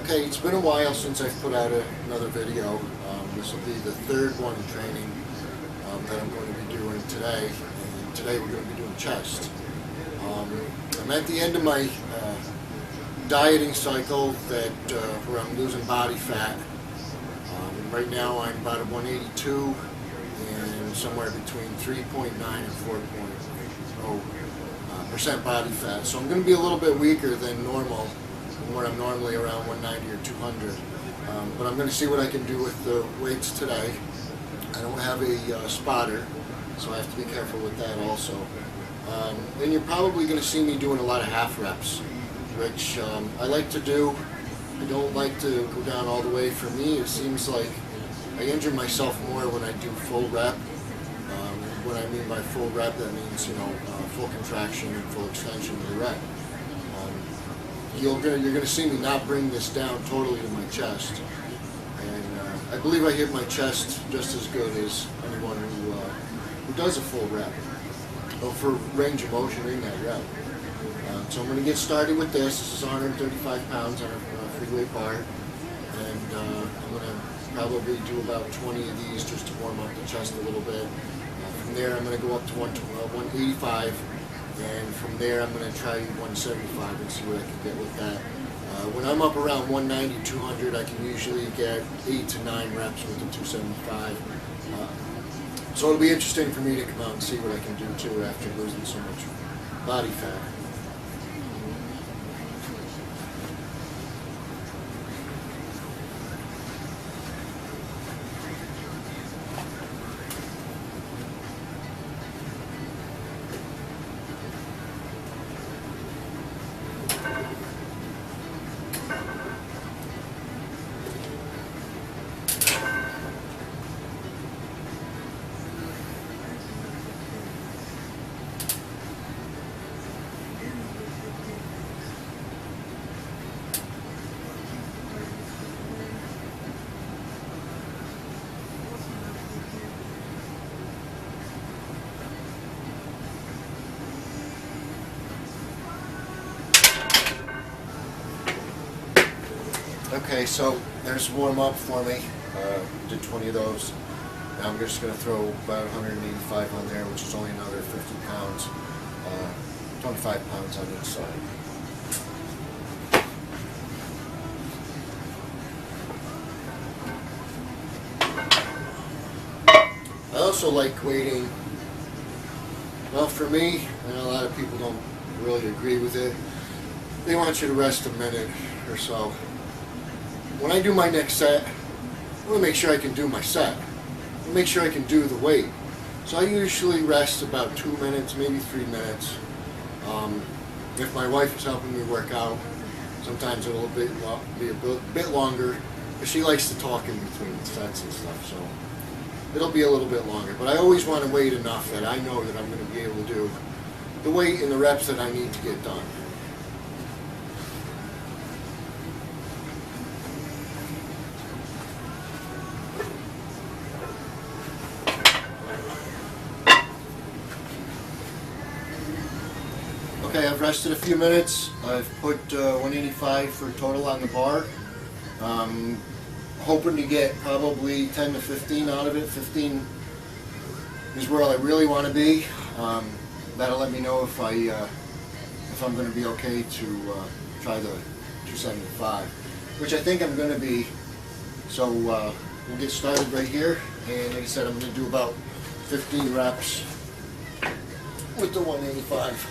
Okay, it's been a while since I've put out another video. This will be the third one in training that I'm going to be doing today. And today we're going to be doing chest. I'm at the end of my dieting cycle where I'm losing body fat. Right now I'm about at 182 and somewhere between 3.9 and 4.0% body fat. So I'm going to be a little bit weaker than normal, where I'm normally around 190 or 200. But I'm going to see what I can do with the weights today. I don't have a spotter, so I have to be careful with that also. And you're probably going to see me doing a lot of half reps, which I like to do. I don't like to go down all the way. For me, it seems like I injure myself more when I do full rep. What I mean by full rep, that means full contraction and full extension of the rep. You're going to see me not bring this down totally to my chest, and I believe I hit my chest just as good as anyone who does a full rep, or for range of motion in that rep. So I'm going to get started with this. This is 135 pounds on a free weight bar, and I'm going to probably do about 20 of these just to warm up the chest a little bit. From there I'm going to go up to 185. And from there, I'm going to try 175 and see what I can get with that. When I'm up around 190, 200, I can usually get 8 to 9 reps with the 275. So it'll be interesting for me to come out and see what I can do too after losing so much body fat. Okay, so there's warm up for me. Did 20 of those. Now I'm just going to throw about 185 on there, which is only another 50 pounds, 25 pounds on each side. I also like waiting. Well, for me, and a lot of people don't really agree with it, they want you to rest a minute or so. When I do my next set, I want to make sure I can do my set. I want to make sure I can do the weight. So I usually rest about 2 minutes, maybe 3 minutes. If my wife is helping me work out, sometimes it'll be a bit longer, but she likes to talk in between sets and stuff, so it'll be a little bit longer. But I always want to wait enough that I know that I'm going to be able to do the weight and the reps that I need to get done. Okay, I've rested a few minutes. I've put 185 for total on the bar. Hoping to get probably 10 to 15 out of it. 15 is where I really want to be. That'll let me know if I'm going to be okay to try the 275, which I think I'm going to be. So we'll get started right here. And like I said, I'm going to do about 15 reps with the 185.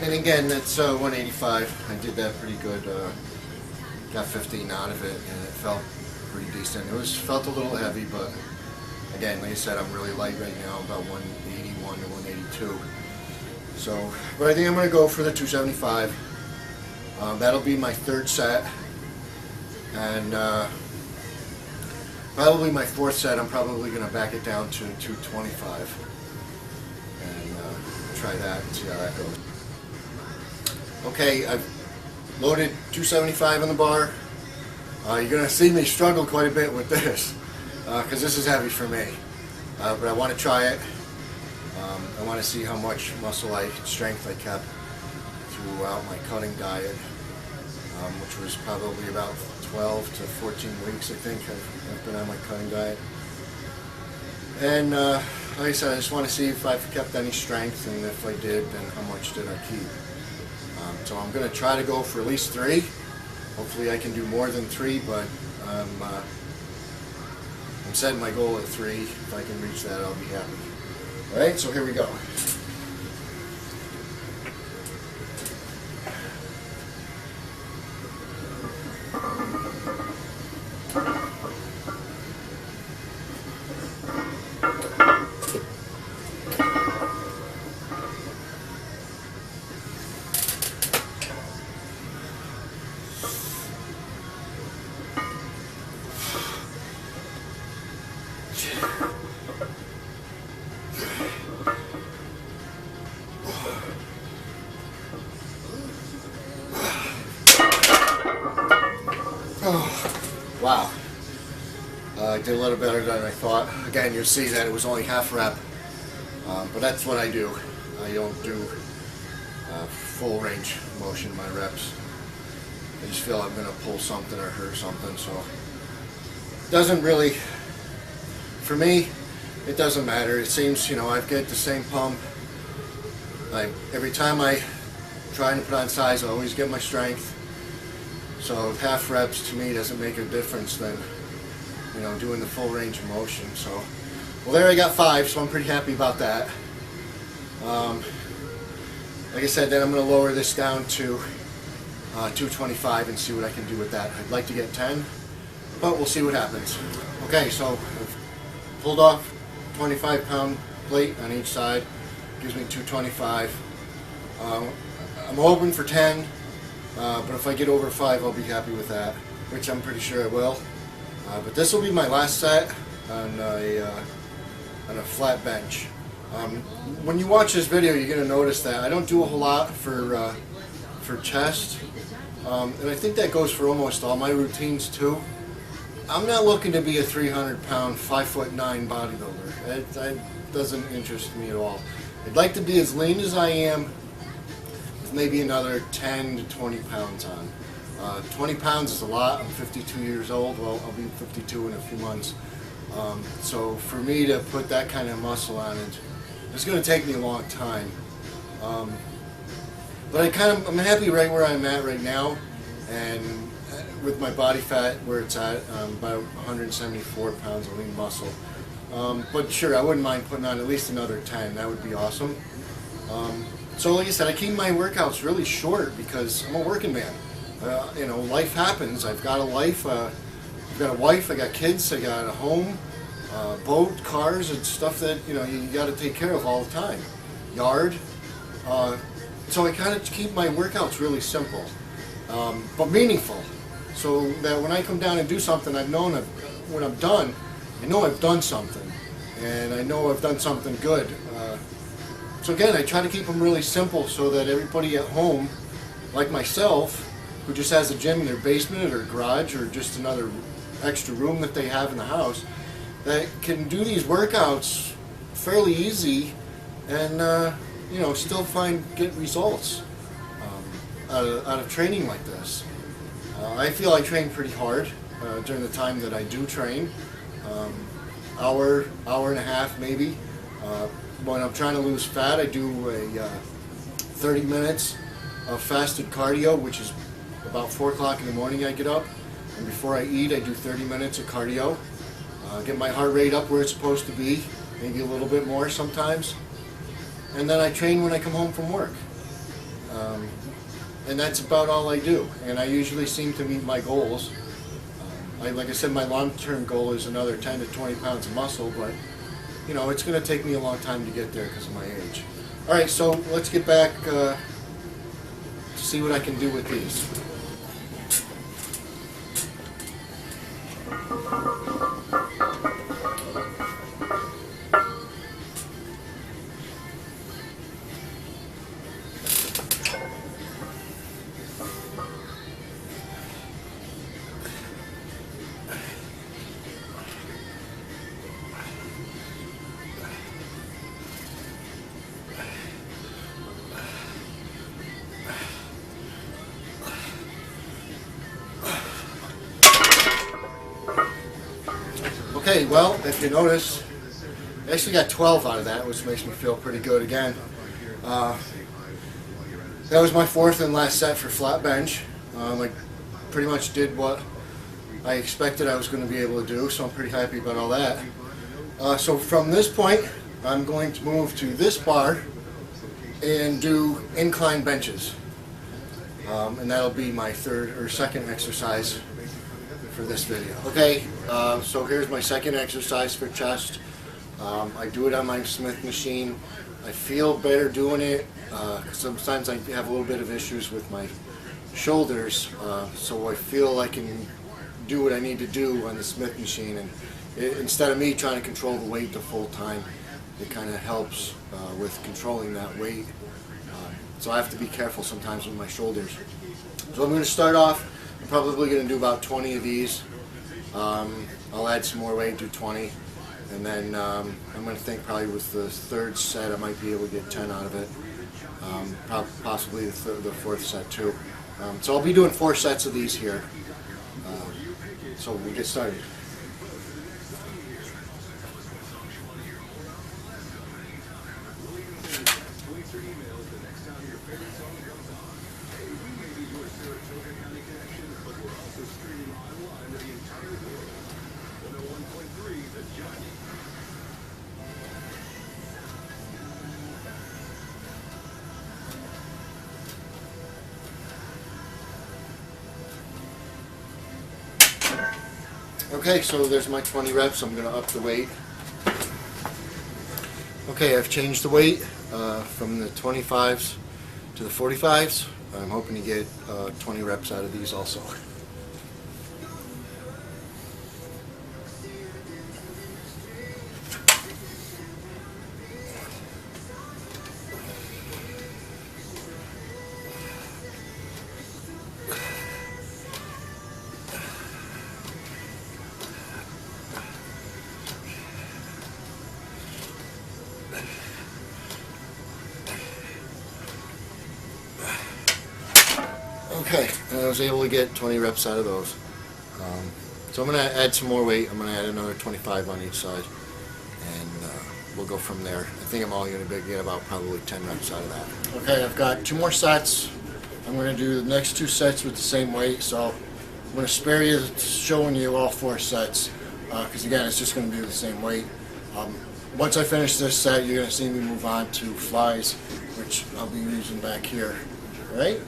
And again, that's 185. I did that pretty good. Got 15 out of it, and it felt pretty decent. Felt a little heavy, but again, like I said, I'm really light right now, about 181 to 182. So, but I think I'm going to go for the 275. That'll be my third set. And probably my fourth set, I'm probably going to back it down to 225 and try that and see how that goes. Okay, I've loaded 275 on the bar. You're going to see me struggle quite a bit with this because this is heavy for me. But I want to try it. I want to see how much strength I kept throughout my cutting diet, which was probably about 12 to 14 weeks, I think. I've been on my cutting diet. And like I said, I just want to see if I've kept any strength, and if I did, then how much did I keep. So I'm going to try to go for at least 3. Hopefully I can do more than 3, but I'm setting my goal at 3. If I can reach that, I'll be happy. Alright, so here we go. Oh, wow. I did a little better than I thought. Again, you'll see that it was only half rep, but that's what I do. I don't do full range motion in my reps. I just feel I'm going to pull something or hurt something, so it doesn't really, for me, it doesn't matter. It seems, I get the same pump. Every time I try to put on size, I always get my strength. So half reps to me doesn't make a difference than, doing the full range of motion. So, well, there I got 5, so I'm pretty happy about that. Like I said, then I'm going to lower this down to 225 and see what I can do with that. I'd like to get 10, but we'll see what happens. Okay, so I've pulled off 25-pound plate on each side. Gives me 225. I'm hoping for 10. But if I get over 5, I'll be happy with that, which I'm pretty sure I will. But this will be my last set on a flat bench. When you watch this video, you're going to notice that I don't do a whole lot for chest, and I think that goes for almost all my routines too. I'm not looking to be a 300-pound, 5'9" bodybuilder. That doesn't interest me at all. I'd like to be as lean as I am, maybe another 10 to 20 pounds on. 20 pounds is a lot. I'm 52 years old. Well, I'll be 52 in a few months. So for me to put that kind of muscle on it, it's going to take me a long time. But I'm happy right where I'm at right now, and with my body fat where it's at, about 174 pounds of lean muscle. But sure, I wouldn't mind putting on at least another 10. That would be awesome. So like I said, I keep my workouts really short because I'm a working man. Life happens. I've got a life. I've got a wife. I got kids. I got a home, boat, cars, and stuff that you got to take care of all the time. Yard. So I kind of keep my workouts really simple, but meaningful. So that when I come down and do something, I've known when I'm done, I know I've done something, and I know I've done something good. So again, I try to keep them really simple so that everybody at home, like myself, who just has a gym in their basement or their garage or just another extra room that they have in the house, that can do these workouts fairly easy and still get results out of training like this. I feel I train pretty hard during the time that I do train, hour and a half maybe. When I'm trying to lose fat, I do a 30 minutes of fasted cardio, which is about 4 o'clock in the morning I get up. And before I eat, I do 30 minutes of cardio. Get my heart rate up where it's supposed to be, maybe a little bit more sometimes. And then I train when I come home from work. And that's about all I do. And I usually seem to meet my goals. Like I said, my long-term goal is another 10 to 20 pounds of muscle, but it's going to take me a long time to get there because of my age. All right, so let's get back to see what I can do with these. Okay, well, if you notice, I actually got 12 out of that, which makes me feel pretty good again. That was my fourth and last set for flat bench. I pretty much did what I expected I was going to be able to do, so I'm pretty happy about all that. So from this point, I'm going to move to this bar and do incline benches. And that'll be my third or second exercise for this video. Okay, so here's my second exercise for chest. I do it on my Smith machine. I feel better doing it. Sometimes I have a little bit of issues with my shoulders, so I feel I can do what I need to do on the Smith machine, and instead of me trying to control the weight the full time, it kind of helps with controlling that weight. So I have to be careful sometimes with my shoulders. So I'm going to start off. I'm probably going to do about 20 of these. I'll add some more weight, do 20, and then I'm going to think probably with the third set I might be able to get 10 out of it. Possibly the fourth set too. So I'll be doing 4 sets of these here. So we'll get started. Okay, so there's my 20 reps. I'm going to up the weight. Okay, I've changed the weight from the 25s to the 45s. I'm hoping to get 20 reps out of these also. Okay, and I was able to get 20 reps out of those. So I'm going to add some more weight. I'm going to add another 25 on each side, and we'll go from there. I think I'm only going to get about probably 10 reps out of that. Okay, I've got 2 more sets. I'm going to do the next 2 sets with the same weight, so I'm going to spare you showing you all 4 sets, because again, it's just going to be the same weight. Once I finish this set, you're going to see me move on to flies, which I'll be using back here. All right?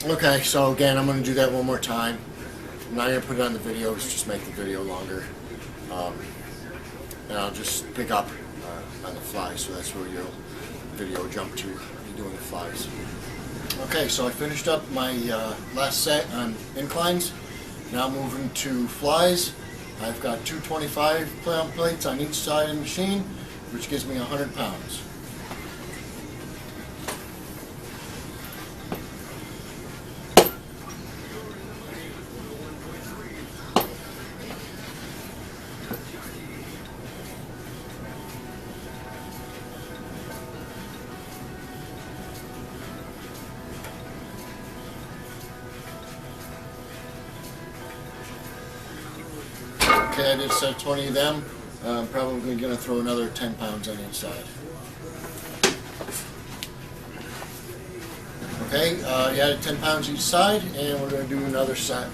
Okay, so again, I'm going to do that one more time. I'm not going to put it on the video, it's just make the video longer. And I'll just pick up on the flies, so that's where your video will jump to, doing the flies. Okay, so I finished up my last set on inclines. Now moving to flies. I've got 2 25-pound plates on each side of the machine, which gives me 100 pounds. Okay, I did set 20 of them. I'm probably going to throw another 10 pounds on each side. Okay, you added 10 pounds each side, and we're going to do another set.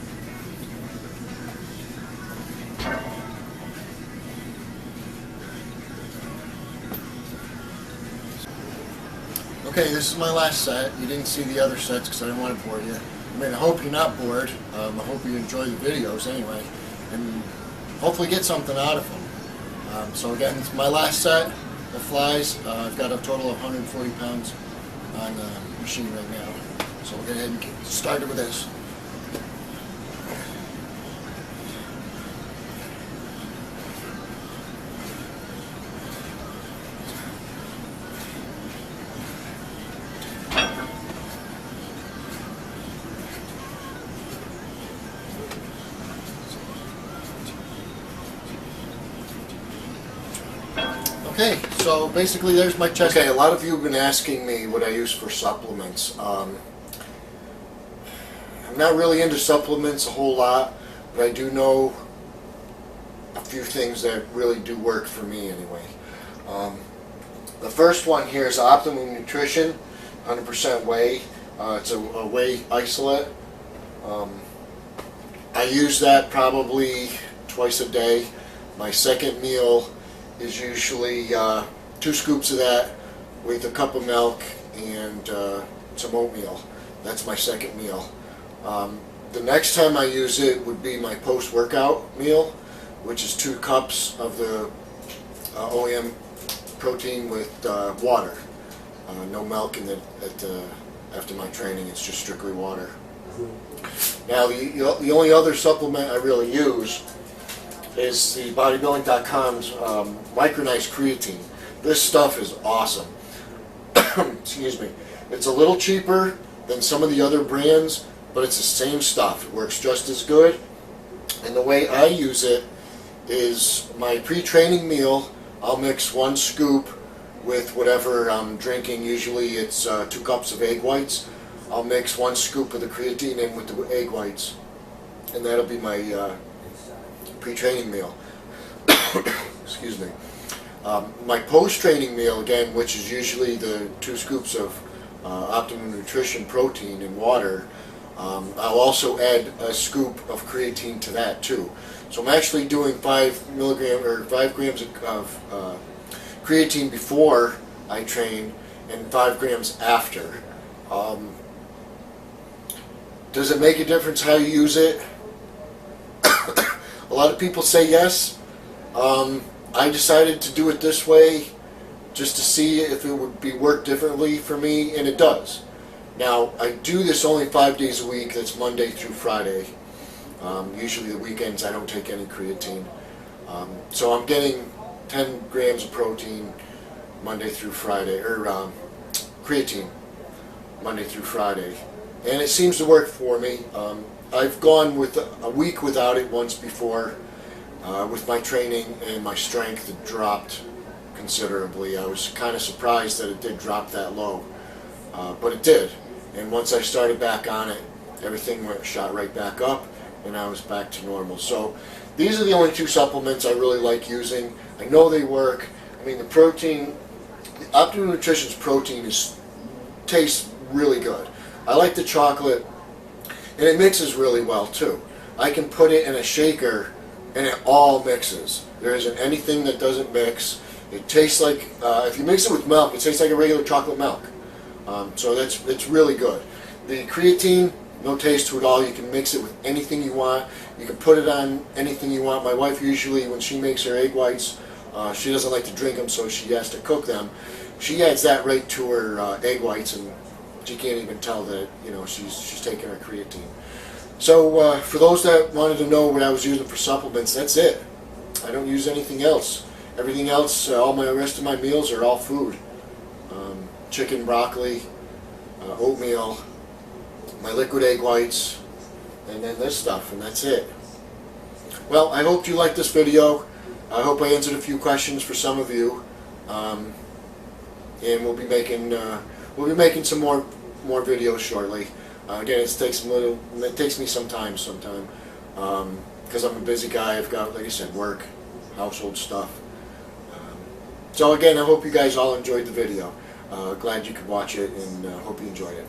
Okay, this is my last set. You didn't see the other sets because I didn't want to bore you. I mean, I hope you're not bored. I hope you enjoy the videos anyway, and hopefully get something out of them. So again, it's my last set of flies. I've got a total of 140 pounds on the machine right now. So we'll go ahead and get started with this. Okay, so basically there's my chest. Okay, a lot of you have been asking me what I use for supplements. I'm not really into supplements a whole lot, but I do know a few things that really do work for me anyway. The first one here is Optimum Nutrition, 100% whey. It's a whey isolate. I use that probably twice a day. My second meal is usually 2 scoops of that with a cup of milk and some oatmeal. That's my second meal. The next time I use it would be my post-workout meal, which is 2 cups of the OEM protein with water. No milk in it after my training. It's just strictly water. Now the only other supplement I really use is the bodybuilding.com's micronized creatine. This stuff is awesome. Excuse me. It's a little cheaper than some of the other brands, but it's the same stuff. It works just as good. And the way I use it is my pre-training meal, I'll mix 1 scoop with whatever I'm drinking. Usually it's 2 cups of egg whites. I'll mix 1 scoop of the creatine in with the egg whites, and that'll be my pre-training meal. Excuse me. My post-training meal, again, which is usually the 2 scoops of Optimum Nutrition protein in water, I'll also add a scoop of creatine to that too. So I'm actually doing 5 grams of creatine before I train and 5 grams after. Does it make a difference how you use it? A lot of people say yes. I decided to do it this way just to see if it would work differently for me, and it does. Now, I do this only 5 days a week. That's Monday through Friday. Usually the weekends I don't take any creatine. So I'm getting 10 grams of protein Monday through Friday, or creatine Monday through Friday. And it seems to work for me. I've gone with a week without it once before. With my training, and my strength had dropped considerably. I was kind of surprised that it did drop that low, but it did. And once I started back on it, everything shot right back up, and I was back to normal. So these are the only 2 supplements I really like using. I know they work. I mean, the protein, the Optimum Nutrition's protein tastes really good. I like the chocolate, and it mixes really well too. I can put it in a shaker and it all mixes. There isn't anything that doesn't mix. It tastes like, if you mix it with milk, it tastes like a regular chocolate milk. So it's really good. The creatine, no taste to it all. You can mix it with anything you want. You can put it on anything you want. My wife usually, when she makes her egg whites, she doesn't like to drink them, so she has to cook them. She adds that right to her egg whites, and she can't even tell that she's taking her creatine. So for those that wanted to know what I was using for supplements, that's it. I don't use anything else. Everything else, all my rest of my meals are all food. Chicken, broccoli, oatmeal, my liquid egg whites, and then this stuff, and that's it. Well, I hope you liked this video. I hope I answered a few questions for some of you, and we'll be making some more videos shortly. Again, it takes me some time because I'm a busy guy. I've got, like I said, work, household stuff. So again, I hope you guys all enjoyed the video. Glad you could watch it, and hope you enjoyed it.